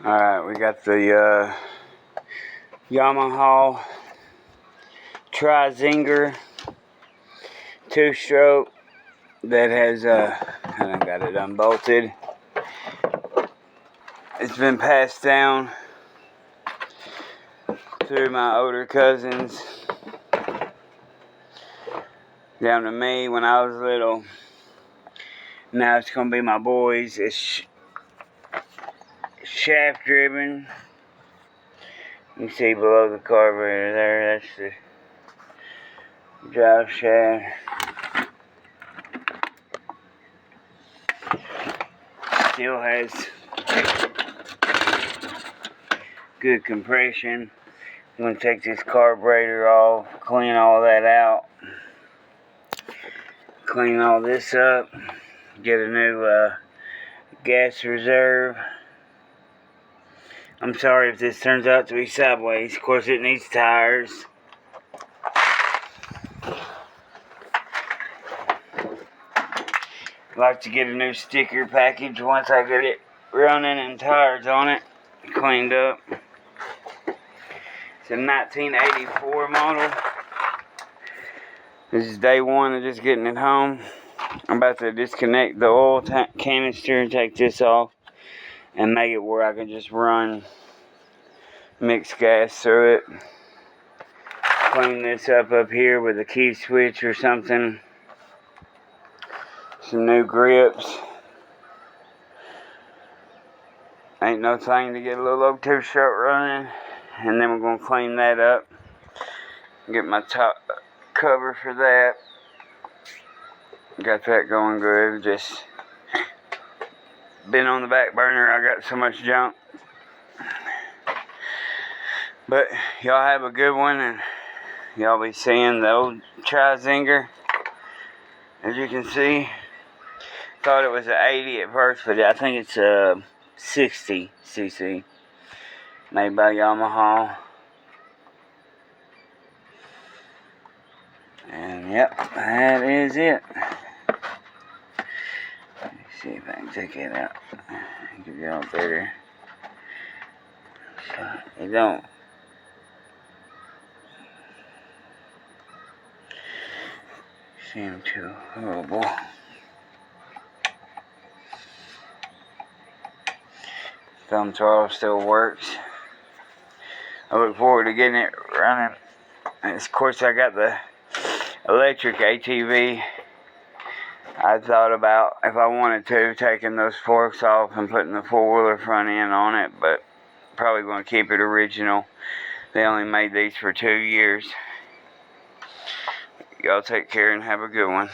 Alright, we got the Yamaha Zinger 2-stroke that has I done got it unbolted. It's been passed down through my older cousins down to me when I was little. Now it's gonna be my boys. It's shaft driven. You can see below the carburetor there, that's the drive shaft. Still has good compression. I'm going to take this carburetor off, clean all that out, clean all this up, get a new gas reserve. I'm sorry if this turns out to be sideways. Of course, it needs tires. I'd like to get a new sticker package once I get it running and tires on it cleaned up. It's a 1984 model. This is day one of just getting it home. I'm about to disconnect the oil canister and take this off and make it where I can just run mixed gas through it. Clean this up here with a key switch or something. Some new grips. Ain't no thing to get a little old 2-stroke running. And then we're going to clean that up. Get my top cover for that. Got that going good. Just been on the back burner. I got so much junk. But y'all have a good one, and y'all be seeing the old Zinger. As you can see, thought it was an 80 at first, but I think it's a 60 cc. Made by Yamaha. And yep, that is it. Let me see if I can take it out. Give y'all better. It don't seem too horrible. Thumb throttle still works. I look forward to getting it running. And of course, I got the electric ATV. I thought about, if I wanted to, taking those forks off and putting the 4-wheeler front end on it, but probably going to keep it original. They only made these for 2 years. Y'all take care and have a good one.